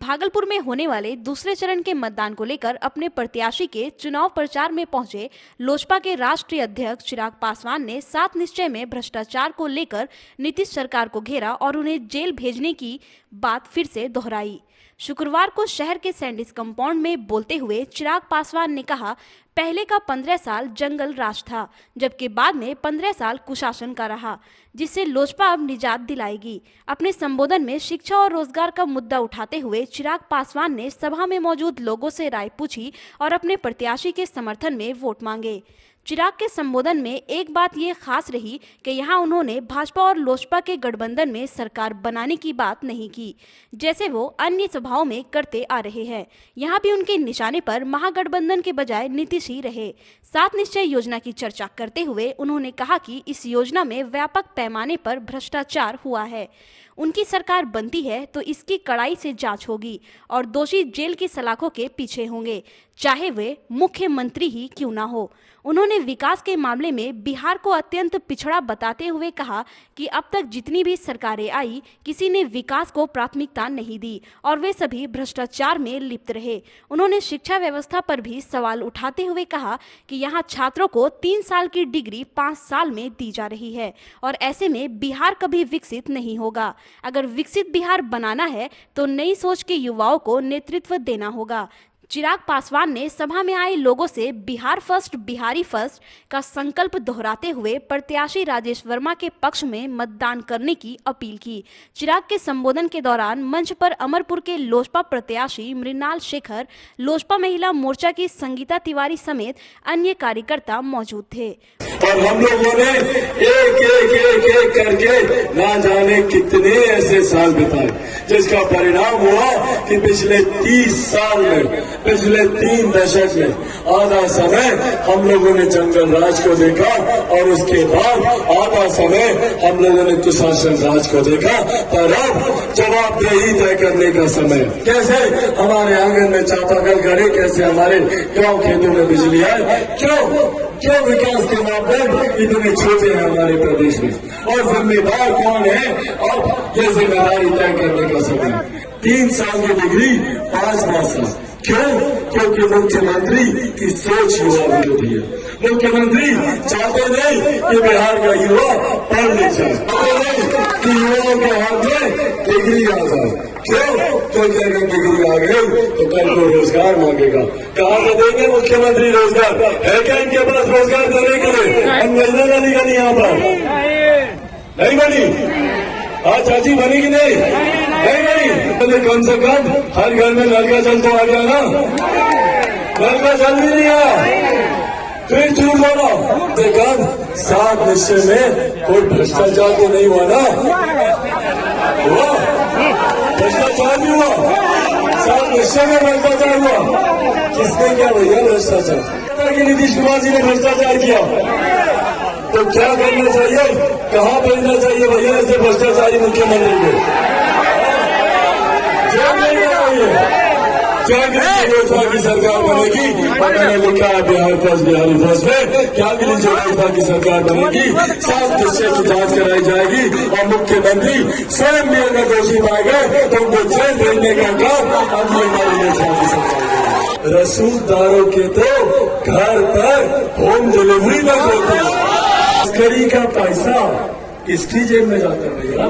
भागलपुर में होने वाले दूसरे चरण के मतदान को लेकर अपने प्रत्याशी के चुनाव प्रचार में पहुंचे लोजपा के राष्ट्रीय अध्यक्ष चिराग पासवान ने 7 निश्चय में भ्रष्टाचार को लेकर नीतीश सरकार को घेरा और उन्हें जेल भेजने की बात फिर से दोहराई। शुक्रवार को शहर के सैंडिस कंपाउंड में बोलते हुए चिराग पासवान ने कहा, पहले का 15 साल जंगल राज था, जबकि बाद में 15 साल कुशासन का रहा, जिससे लोजपा अब निजात दिलाएगी। अपने संबोधन में शिक्षा और रोजगार का मुद्दा उठाते हुए चिराग पासवान ने सभा में मौजूद लोगों से राय पूछी और अपने प्रत्याशी के समर्थन में वोट मांगे। चिराग के संबोधन में एक बात ये खास रही कि यहाँ उन्होंने भाजपा और लोजपा के गठबंधन में सरकार बनाने की बात नहीं की, जैसे वो अन्य सभाओं में करते आ रहे हैं। यहाँ भी उनके निशाने पर महागठबंधन के बजाय नीतीश ही रहे। 7 निश्चय योजना की चर्चा करते हुए उन्होंने कहा कि इस योजना में व्यापक पैमाने पर भ्रष्टाचार हुआ है। उनकी सरकार बनती है तो इसकी कड़ाई से जांच होगी और दोषी जेल की सलाखों के पीछे होंगे, चाहे वे मुख्यमंत्री ही क्यों ना हो। उन्होंने विकास के मामले में बिहार को अत्यंत पिछड़ा बताते हुए कहा कि अब तक जितनी भी सरकारें आई, किसी ने विकास को प्राथमिकता नहीं दी और वे सभी भ्रष्टाचार में लिप्त रहे। उन्होंने शिक्षा व्यवस्था पर भी सवाल उठाते हुए कहा कि यहाँ छात्रों को 3 साल की डिग्री 5 साल में दी जा रही है और ऐसे में बिहार कभी विकसित नहीं होगा। अगर विकसित बिहार बनाना है तो नई सोच के युवाओं को नेतृत्व देना होगा। चिराग पासवान ने सभा में आए लोगों से बिहार फर्स्ट बिहारी फर्स्ट का संकल्प दोहराते हुए प्रत्याशी राजेश वर्मा के पक्ष में मतदान करने की अपील की। चिराग के संबोधन के दौरान मंच पर अमरपुर के लोजपा प्रत्याशी मृणाल शेखर, लोजपा महिला मोर्चा की संगीता तिवारी समेत अन्य कार्यकर्ता मौजूद थे। और हम लोगों ने एक करके ना जाने कितने ऐसे साल बिताए, जिसका परिणाम हुआ कि पिछले 30 साल में, पिछले 3 दशक में आधा समय हम लोगों ने जंगल राज को देखा और उसके बाद आधा समय हम लोगों ने कुशासन राज को देखा। पर अब जवाबदेही तय करने का समय, कैसे हमारे आंगन में चापाकल करे, कैसे हमारे गांव खेतों में बिजली आए, क्यों विकास के मापदंड इतने छोटे हैं हमारे प्रदेश में, और जिम्मेदार कौन है? अब ये जिम्मेदारी तय करने का समय। 3 साल की डिग्री 5 साल, क्यों? क्योंकि मुख्यमंत्री की सोच युवा विरोधी है। मुख्यमंत्री चाहते नहीं कि बिहार का युवा पढ़ लिख जाए, चाहते नहीं कि युवाओं के हाथ में डिग्री आ जाए। क्यों? क्योंकि अगर डिग्री आ गई तो कल को रोजगार मांगेगा। कहाँ से देंगे मुख्यमंत्री रोजगार? है क्या इनके पास रोजगार देने के लिए? हम योजना बनी का नहीं यहाँ पर नहीं बनी। हाँ चाची, बनी कि नहीं बनी? तो कम से कम हर घर में नल का जल तो आ गया ना। नल का जल भी नहीं आया, फिर झूठ बोलो। देखा 7 निश्चय में कोई भ्रष्टाचार तो नहीं हुआ ना? हुआ भ्रष्टाचार भी हुआ, 7 निश्चय में भ्रष्टाचार हुआ। किसने किया भैया भ्रष्टाचार? कि नीतीश कुमार जी ने भ्रष्टाचार किया। तो क्या करना चाहिए? कहाँ भेजना चाहिए भैया ऐसे भ्रष्टाचारी मुख्यमंत्री को? लोजपा की सरकार बनेगी और मैंने लिखा है बिहार फर्स्ट बिहारी फर्स्ट में क्या के लिए लोजपा की सरकार बनेगी, 7 निश्चय की जांच कराई जाएगी और मुख्यमंत्री स्वयं भी अगर दोषी पाए गए तो उनको जेल भेजने का काम अगली हमारी लोजपा की सरकार। रसूखदारों के तो घर पर होम डिलीवरी तक होती है। तस्करी का पैसा किसकी जेब में जाता है भैया?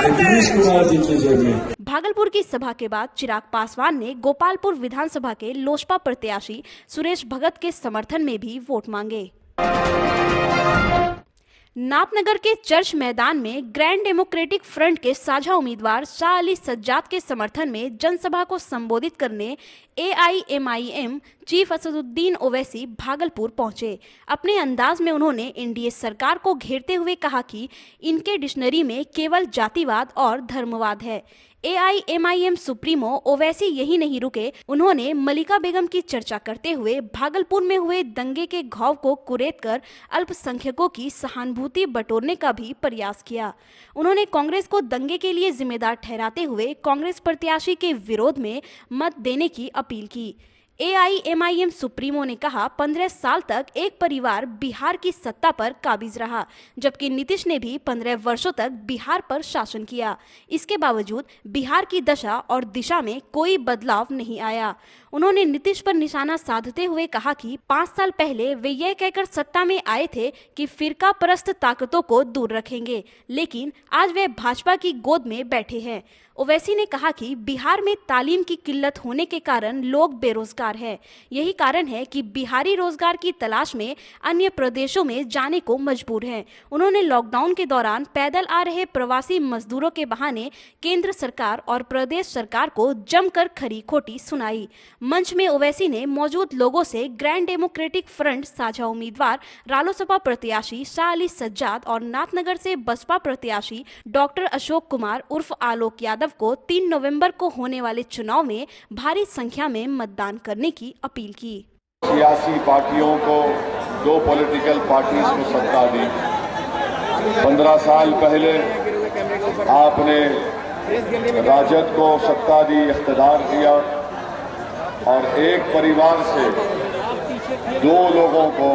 नीतीश कुमार जी की जेब में। भागलपुर की सभा के बाद चिराग पासवान ने गोपालपुर विधानसभा के लोजपा प्रत्याशी सुरेश भगत के समर्थन में भी वोट मांगे। नाथनगर के चर्च मैदान में ग्रैंड डेमोक्रेटिक फ्रंट के साझा उम्मीदवार शाह अली सज्जाद के समर्थन में जनसभा को संबोधित करने AIMIM चीफ असदुद्दीन ओवैसी भागलपुर पहुंचे। अपने अंदाज में उन्होंने एनडीए सरकार को घेरते हुए कहा कि इनके डिक्शनरी में केवल जातिवाद और धर्मवाद है। AIMIM सुप्रीमो ओवैसी यही नहीं रुके, उन्होंने मलिका बेगम की चर्चा करते हुए भागलपुर में हुए दंगे के घाव को कुरेद कर अल्पसंख्यकों की सहानुभूति बटोरने का भी प्रयास किया। उन्होंने कांग्रेस को दंगे के लिए जिम्मेदार ठहराते हुए कांग्रेस प्रत्याशी के विरोध में मत देने की अपील की। AIMIM सुप्रीमो ने कहा 15 साल तक एक परिवार बिहार की सत्ता पर काबिज रहा, जबकि नीतीश ने भी 15 वर्षों तक बिहार पर शासन किया। इसके बावजूद बिहार की दशा और दिशा में कोई बदलाव नहीं आया। उन्होंने नीतीश पर निशाना साधते हुए कहा कि 5 साल पहले वे यह कहकर सत्ता में आए थे कि फिरका परस्त ताकतों को दूर रखेंगे, लेकिन आज वे भाजपा की गोद में बैठे हैं। ओवैसी ने कहा कि बिहार में तालीम की किल्लत होने के कारण लोग बेरोजगार हैं। यही कारण है कि बिहारी रोजगार की तलाश में अन्य प्रदेशों में जाने को मजबूर हैं। उन्होंने लॉकडाउन के दौरान पैदल आ रहे प्रवासी मजदूरों के बहाने केंद्र सरकार और प्रदेश सरकार को जमकर खरी खोटी सुनाई। मंच में ओवैसी ने मौजूद लोगों से ग्रैंड डेमोक्रेटिक फ्रंट साझा उम्मीदवार रालोसपा प्रत्याशी शाह अली सज्जाद और नाथनगर से बसपा प्रत्याशी डॉक्टर अशोक कुमार उर्फ आलोक यादव को 3 नवंबर को होने वाले चुनाव में भारी संख्या में मतदान करने की अपील की। सियासी पार्टियों को 2 पॉलिटिकल पार्टीज को सत्ता दी। 15 साल पहले आपने राजद को सत्ता दी, इख्तियार दिया और एक परिवार से 2 लोगों को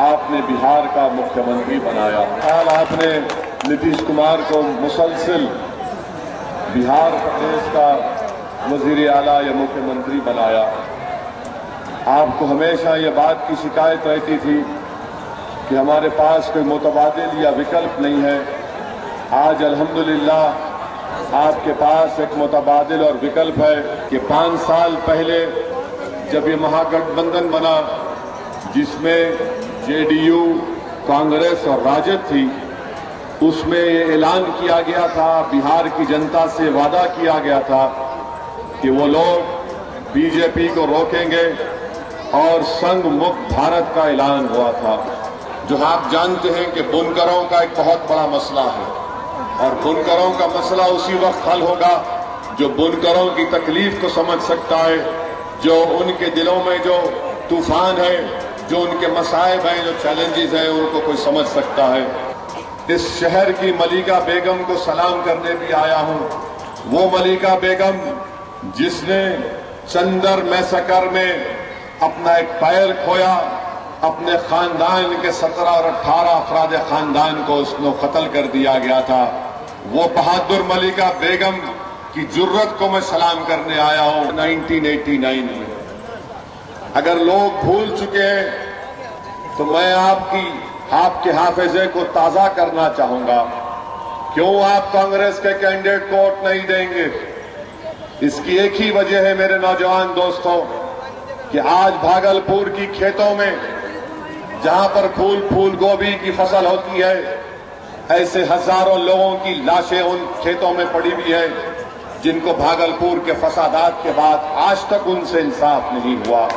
आपने बिहार का मुख्यमंत्री बनाया। कल आपने नीतीश कुमार को मुसलसल बिहार प्रदेश का वजीर आला या मुख्यमंत्री बनाया। आपको हमेशा ये बात की शिकायत रहती थी कि हमारे पास कोई मुतबादिल या विकल्प नहीं है। आज अल्हम्दुलिल्लाह आपके पास एक मुतबादिल और विकल्प है कि 5 साल पहले जब ये महागठबंधन बना, जिसमें जेडीयू, कांग्रेस और राजद थी, उसमें ये ऐलान किया गया था, बिहार की जनता से वादा किया गया था कि वो लोग बीजेपी को रोकेंगे और संघ मुक्त भारत का ऐलान हुआ था। जो आप जानते हैं कि बुनकरों का एक बहुत बड़ा मसला है और बुनकरों का मसला उसी वक्त हल होगा जो बुनकरों की तकलीफ को समझ सकता है, जो उनके दिलों में जो तूफान है, जो उनके मसाइब हैं, जो चैलेंजेस हैं, उनको कोई समझ सकता है। इस शहर की मलिका बेगम को सलाम करने भी आया हूं। वो मलिका बेगम जिसने चंदर मैसकर में अपना एक पैर खोया, अपने खानदान के 17 और 18 अफराद खानदान को उसको कत्ल कर दिया गया था। वो बहादुर मलिका बेगम की जुर्रत को मैं सलाम करने आया हूं 1989 में। अगर लोग भूल चुके हैं तो मैं आपके हाफिजे को ताजा करना चाहूंगा। क्यों आप कांग्रेस के कैंडिडेट को वोट नहीं देंगे? इसकी एक ही वजह है मेरे नौजवान दोस्तों कि आज भागलपुर की खेतों में जहां पर फूल गोभी की फसल होती है, ऐसे हजारों लोगों की लाशें उन खेतों में पड़ी हुई है जिनको भागलपुर के फसादात के बाद आज तक उनसे इंसाफ नहीं हुआ।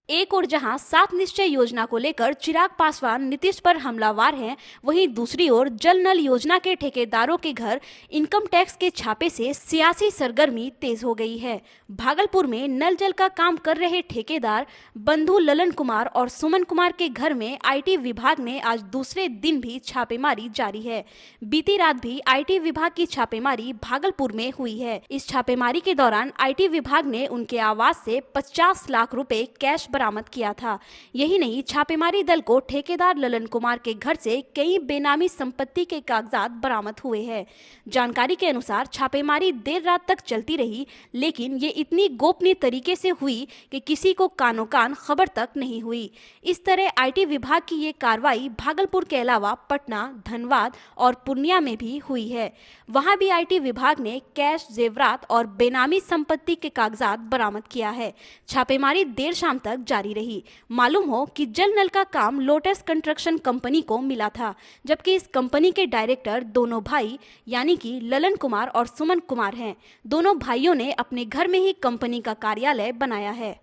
एक और जहां 7 निश्चय योजना को लेकर चिराग पासवान नीतीश पर हमलावार हैं, वहीं दूसरी ओर जल नल योजना के ठेकेदारों के घर इनकम टैक्स के छापे से सियासी सरगर्मी तेज हो गई है। भागलपुर में नल जल का काम कर रहे ठेकेदार बंधु ललन कुमार और सुमन कुमार के घर में IT विभाग ने आज दूसरे दिन भी छापेमारी जारी है। बीती रात भी IT विभाग की छापेमारी भागलपुर में हुई है। इस छापेमारी के दौरान IT विभाग ने उनके आवास से 50 लाख रुपए कैश बरामद किया था। यही नहीं, छापेमारी दल को ठेकेदार ललन कुमार के घर से कई बेनामी संपत्ति के कागजात बरामद हुए हैं। जानकारी के अनुसार छापेमारी देर रात तक चलती रही, लेकिन ये इतनी गोपनीय तरीके से हुई कि किसी को कानो कान खबर तक नहीं हुई। इस तरह IT विभाग की ये कार्रवाई भागलपुर के अलावा पटना, धनबाद और पूर्णिया में भी हुई है। वहां भी IT विभाग ने कैश, जेवरात और बेनामी संपत्ति के कागजात बरामद किया है। छापेमारी देर शाम तक जारी रही। मालूम हो कि जल नल का काम लोटस कंस्ट्रक्शन कंपनी को मिला था, जबकि इस कंपनी के डायरेक्टर दोनों भाई यानी कि ललन कुमार और सुमन कुमार हैं। दोनों भाइयों ने अपने घर में ही कंपनी का कार्यालय बनाया है।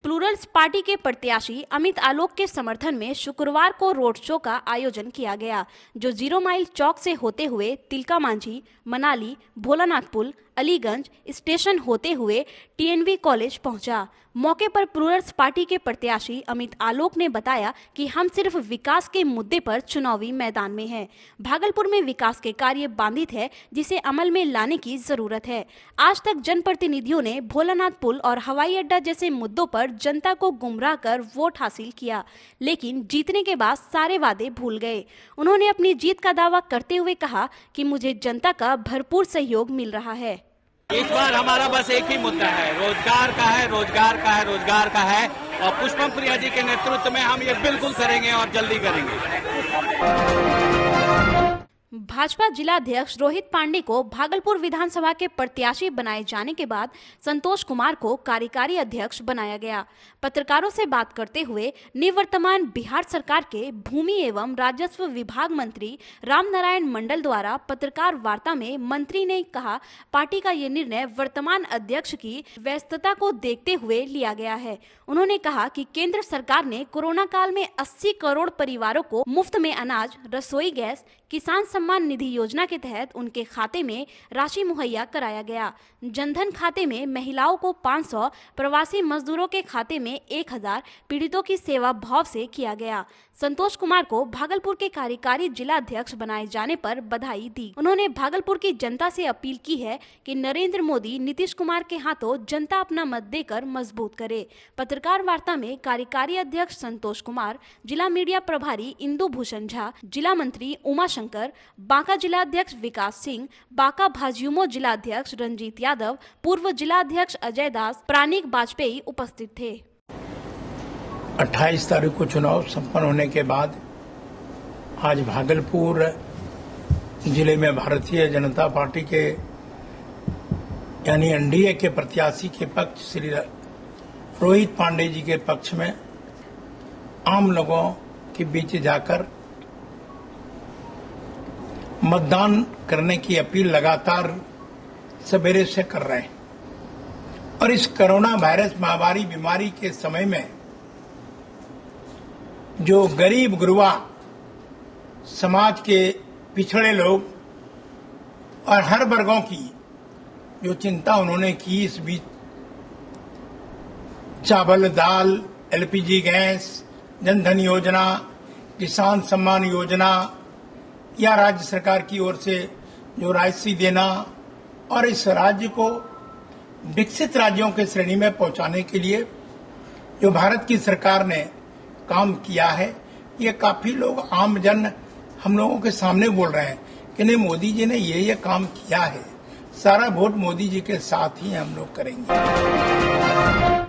प्लूरल्स पार्टी के प्रत्याशी अमित आलोक के समर्थन में शुक्रवार को रोड शो का आयोजन किया गया, जो 0 माइल चौक से होते हुए तिलका मांझी, मनाली, भोलानाथ पुल, अलीगंज स्टेशन होते हुए टीएनवी कॉलेज पहुंचा। मौके पर प्लूरल्स पार्टी के प्रत्याशी अमित आलोक ने बताया कि हम सिर्फ विकास के मुद्दे पर चुनावी मैदान में हैं। भागलपुर में विकास के कार्य बाधित है, जिसे अमल में लाने की जरूरत है। आज तक जनप्रतिनिधियों ने भोलानाथ पुल और हवाई अड्डा जैसे मुद्दों पर जनता को गुमराह कर वोट हासिल किया, लेकिन जीतने के बाद सारे वादे भूल गए। उन्होंने अपनी जीत का दावा करते हुए कहा कि मुझे जनता का भरपूर सहयोग मिल रहा है। इस बार हमारा बस एक ही मुद्दा है, रोजगार का है, रोजगार का है, रोजगार का है, और पुष्पम प्रिया जी के नेतृत्व में हम ये बिल्कुल करेंगे और जल्दी करेंगे। भाजपा जिलाध्यक्ष रोहित पांडे को भागलपुर विधानसभा के प्रत्याशी बनाए जाने के बाद संतोष कुमार को कार्यकारी अध्यक्ष बनाया गया। पत्रकारों से बात करते हुए निवर्तमान बिहार सरकार के भूमि एवं राजस्व विभाग मंत्री रामनारायण मंडल द्वारा पत्रकार वार्ता में मंत्री ने कहा, पार्टी का ये निर्णय वर्तमान अध्यक्ष की व्यस्तता को देखते हुए लिया गया है। उन्होंने कहा कि केंद्र सरकार ने कोरोना काल में 80 करोड़ परिवारों को मुफ्त में अनाज, रसोई गैस, किसान सम्मान निधि योजना के तहत उनके खाते में राशि मुहैया कराया गया। जनधन खाते में महिलाओं को 500, प्रवासी मजदूरों के खाते में 1000, पीड़ितों की सेवा भाव से किया गया। संतोष कुमार को भागलपुर के कार्यकारी जिलाध्यक्ष बनाए जाने पर बधाई दी। उन्होंने भागलपुर की जनता से अपील की है कि नरेंद्र मोदी, नीतीश कुमार के हाथों जनता अपना मत देकर मजबूत करे। पत्रकार वार्ता में कार्यकारी अध्यक्ष संतोष कुमार, जिला मीडिया प्रभारी इंदु भूषण झा, जिला मंत्री उमा शंकर, बांका जिलाध्यक्ष विकास सिंह, बांका भाजयुमो जिलाध्यक्ष रंजीत यादव, पूर्व जिलाध्यक्ष अजय दास, प्राणिक वाजपेयी उपस्थित थे। 28 तारीख को चुनाव संपन्न होने के बाद आज भागलपुर जिले में भारतीय जनता पार्टी के यानी एनडीए के प्रत्याशी के पक्ष श्री रोहित पांडे जी के पक्ष में आम लोगों के बीच जाकर मतदान करने की अपील लगातार सवेरे से कर रहे हैं। और इस कोरोना वायरस महामारी बीमारी के समय में जो गरीब गुरबा समाज के पिछड़े लोग और हर वर्गों की जो चिंता उन्होंने की, इस बीच चावल, दाल, एलपीजी गैस, जनधन योजना, किसान सम्मान योजना या राज्य सरकार की ओर से जो राशि देना और इस राज्य को विकसित राज्यों के श्रेणी में पहुंचाने के लिए जो भारत की सरकार ने काम किया है, ये काफी लोग आम जन हम लोगों के सामने बोल रहे हैं कि नहीं, मोदी जी ने ये काम किया है, सारा वोट मोदी जी के साथ ही हम लोग करेंगे।